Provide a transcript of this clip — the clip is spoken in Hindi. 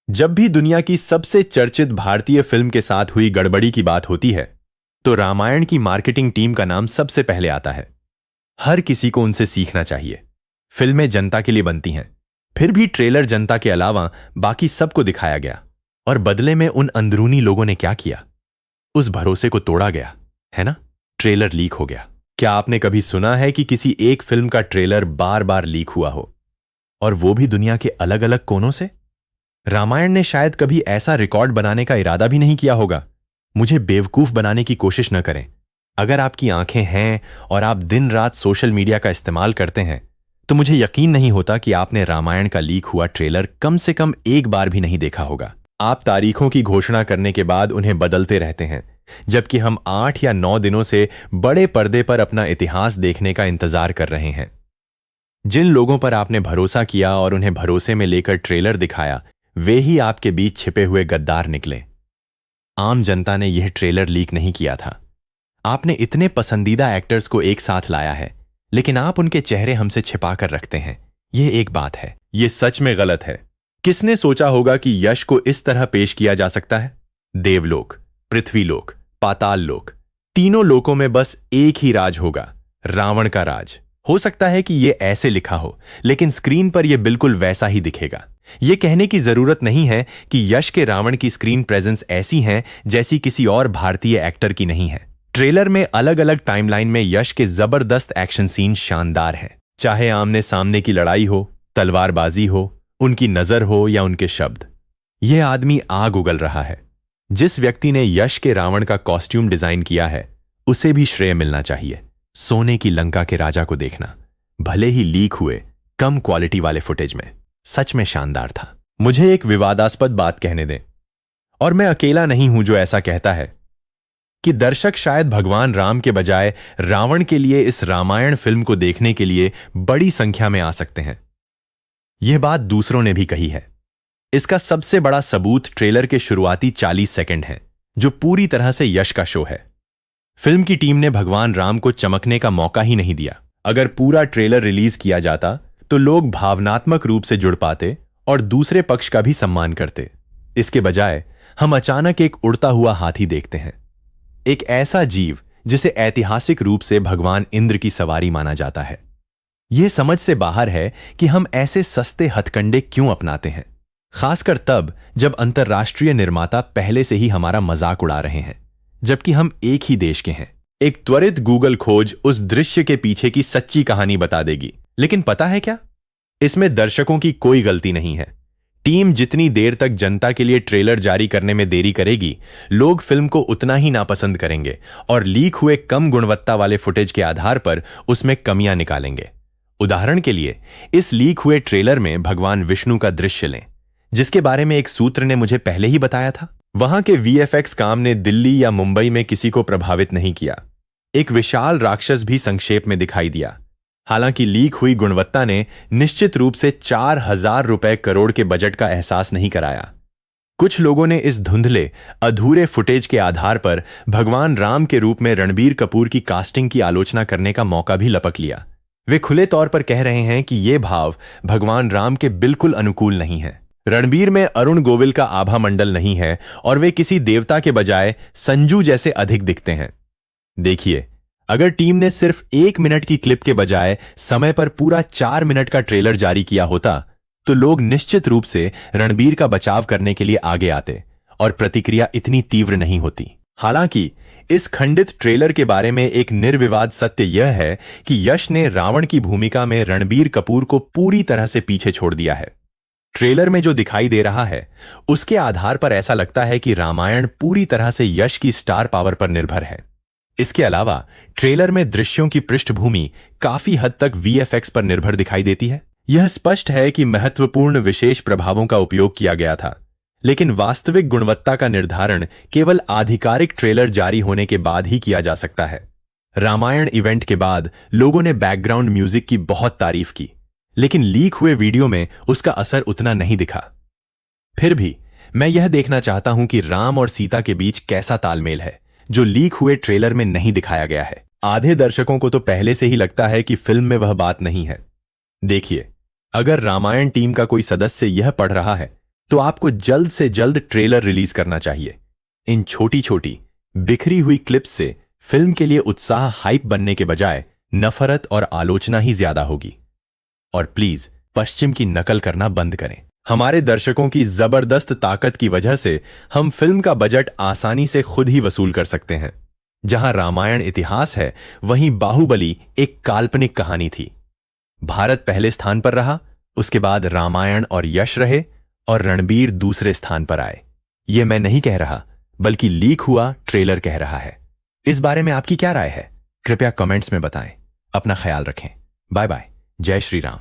जब भी दुनिया की सबसे चर्चित भारतीय फिल्म के साथ हुई गड़बड़ी की बात होती है, तो रामायण की मार्केटिंग टीम का नाम सबसे पहले आता है। हर किसी को उनसे सीखना चाहिए। फिल्में जनता के लिए बनती हैं, फिर भी ट्रेलर जनता के अलावा बाकी सबको दिखाया गया, और बदले में उन अंदरूनी लोगों ने क्या किया? उस भरोसे को तोड़ा गया, है ना? ट्रेलर लीक हो गया। क्या आपने कभी सुना है कि किसी एक फिल्म का ट्रेलर बार बार लीक हुआ हो, और वो भी दुनिया के अलग अलग कोनों से? रामायण ने शायद कभी ऐसा रिकॉर्ड बनाने का इरादा भी नहीं किया होगा। मुझे बेवकूफ बनाने की कोशिश न करें। अगर आपकी आंखें हैं और आप दिन रात सोशल मीडिया का इस्तेमाल करते हैं, तो मुझे यकीन नहीं होता कि आपने रामायण का लीक हुआ ट्रेलर कम से कम एक बार भी नहीं देखा होगा। आप तारीखों की घोषणा करने के बाद उन्हें बदलते रहते हैं, जबकि हम 8 या 9 दिनों से बड़े पर्दे पर अपना इतिहास देखने का इंतजार कर रहे हैं। जिन लोगों पर आपने भरोसा किया और उन्हें भरोसे में लेकर ट्रेलर दिखाया, वे ही आपके बीच छिपे हुए गद्दार निकले। आम जनता ने यह ट्रेलर लीक नहीं किया था। आपने इतने पसंदीदा एक्टर्स को एक साथ लाया है, लेकिन आप उनके चेहरे हमसे छिपा कर रखते हैं। यह एक बात है, यह सच में गलत है। किसने सोचा होगा कि यश को इस तरह पेश किया जा सकता है? देवलोक, पृथ्वीलोक, पाताल लोक, तीनों लोकों में बस एक ही राज होगा, रावण का राज। हो सकता है कि यह ऐसे लिखा हो, लेकिन स्क्रीन पर यह बिल्कुल वैसा ही दिखेगा। यह कहने की जरूरत नहीं है कि यश के रावण की स्क्रीन प्रेजेंस ऐसी है जैसी किसी और भारतीय एक्टर की नहीं है। ट्रेलर में अलग अलग टाइमलाइन में यश के जबरदस्त एक्शन सीन शानदार हैं। चाहे आमने सामने की लड़ाई हो, तलवारबाजी हो, उनकी नजर हो या उनके शब्द, यह आदमी आग उगल रहा है। जिस व्यक्ति ने यश के रावण का कॉस्ट्यूम डिजाइन किया है, उसे भी श्रेय मिलना चाहिए। सोने की लंका के राजा को देखना, भले ही लीक हुए कम क्वालिटी वाले फुटेज में, सच में शानदार था। मुझे एक विवादास्पद बात कहने दें, और मैं अकेला नहीं हूं जो ऐसा कहता है कि दर्शक शायद भगवान राम के बजाय रावण के लिए इस रामायण फिल्म को देखने के लिए बड़ी संख्या में आ सकते हैं। यह बात दूसरों ने भी कही है। इसका सबसे बड़ा सबूत ट्रेलर के शुरुआती 40 सेकंड हैं, जो पूरी तरह से यश का शो है। फिल्म की टीम ने भगवान राम को चमकने का मौका ही नहीं दिया। अगर पूरा ट्रेलर रिलीज किया जाता तो लोग भावनात्मक रूप से जुड़ पाते और दूसरे पक्ष का भी सम्मान करते। इसके बजाय हम अचानक एक उड़ता हुआ हाथी देखते हैं, एक ऐसा जीव जिसे ऐतिहासिक रूप से भगवान इंद्र की सवारी माना जाता है। यह समझ से बाहर है कि हम ऐसे सस्ते हथकंडे क्यों अपनाते हैं, खासकर तब जब अंतर्राष्ट्रीय निर्माता पहले से ही हमारा मजाक उड़ा रहे हैं, जबकि हम एक ही देश के हैं। एक त्वरित गूगल खोज उस दृश्य के पीछे की सच्ची कहानी बता देगी, लेकिन पता है क्या? इसमें दर्शकों की कोई गलती नहीं है। टीम जितनी देर तक जनता के लिए ट्रेलर जारी करने में देरी करेगी, लोग फिल्म को उतना ही नापसंद करेंगे और लीक हुए कम गुणवत्ता वाले फुटेज के आधार पर उसमें कमियां निकालेंगे। उदाहरण के लिए, इस लीक हुए ट्रेलर में भगवान विष्णु का दृश्य लें, जिसके बारे में एक सूत्र ने मुझे पहले ही बताया था। वहां के वीएफएक्स काम ने दिल्ली या मुंबई में किसी को प्रभावित नहीं किया। एक विशाल राक्षस भी संक्षेप में दिखाई दिया। हालांकि लीक हुई गुणवत्ता ने निश्चित रूप से 4000 रुपए करोड़ के बजट का एहसास नहीं कराया। कुछ लोगों ने इस धुंधले, अधूरे फुटेज के आधार पर भगवान राम के रूप में रणबीर कपूर की कास्टिंग की आलोचना करने का मौका भी लपक लिया। वे खुले तौर पर कह रहे हैं कि ये भाव भगवान राम के बिल्कुल अनुकूल नहीं है। रणबीर में अरुण गोविल का आभा मंडल नहीं है और वे किसी देवता के बजाय संजू जैसे अधिक दिखते हैं। देखिए, अगर टीम ने सिर्फ 1 मिनट की क्लिप के बजाय समय पर पूरा 4 मिनट का ट्रेलर जारी किया होता, तो लोग निश्चित रूप से रणबीर का बचाव करने के लिए आगे आते और प्रतिक्रिया इतनी तीव्र नहीं होती। हालांकि इस खंडित ट्रेलर के बारे में एक निर्विवाद सत्य यह है कि यश ने रावण की भूमिका में रणबीर कपूर को पूरी तरह से पीछे छोड़ दिया है। ट्रेलर में जो दिखाई दे रहा है, उसके आधार पर ऐसा लगता है कि रामायण पूरी तरह से यश की स्टार पावर पर निर्भर है। इसके अलावा ट्रेलर में दृश्यों की पृष्ठभूमि काफी हद तक वीएफएक्स पर निर्भर दिखाई देती है। यह स्पष्ट है कि महत्वपूर्ण विशेष प्रभावों का उपयोग किया गया था, लेकिन वास्तविक गुणवत्ता का निर्धारण केवल आधिकारिक ट्रेलर जारी होने के बाद ही किया जा सकता है। रामायण इवेंट के बाद लोगों ने बैकग्राउंड म्यूजिक की बहुत तारीफ की, लेकिन लीक हुए वीडियो में उसका असर उतना नहीं दिखा। फिर भी मैं यह देखना चाहता हूं कि राम और सीता के बीच कैसा तालमेल है, जो लीक हुए ट्रेलर में नहीं दिखाया गया है। आधे दर्शकों को तो पहले से ही लगता है कि फिल्म में वह बात नहीं है। देखिए, अगर रामायण टीम का कोई सदस्य यह पढ़ रहा है तो आपको जल्द से जल्द ट्रेलर रिलीज करना चाहिए। इन छोटी छोटी बिखरी हुई क्लिप्स से फिल्म के लिए उत्साह हाइप बनने के बजाय नफरत और आलोचना ही ज्यादा होगी। और प्लीज पश्चिम की नकल करना बंद करें। हमारे दर्शकों की जबरदस्त ताकत की वजह से हम फिल्म का बजट आसानी से खुद ही वसूल कर सकते हैं। जहां रामायण इतिहास है, वहीं बाहुबली एक काल्पनिक कहानी थी। भारत पहले स्थान पर रहा, उसके बाद रामायण और यश रहे, और रणबीर दूसरे स्थान पर आए। यह मैं नहीं कह रहा, बल्कि लीक हुआ ट्रेलर कह रहा है। इस बारे में आपकी क्या राय है? कृपया कमेंट्स में बताएं। अपना ख्याल रखें। Bye bye. जय श्री राम।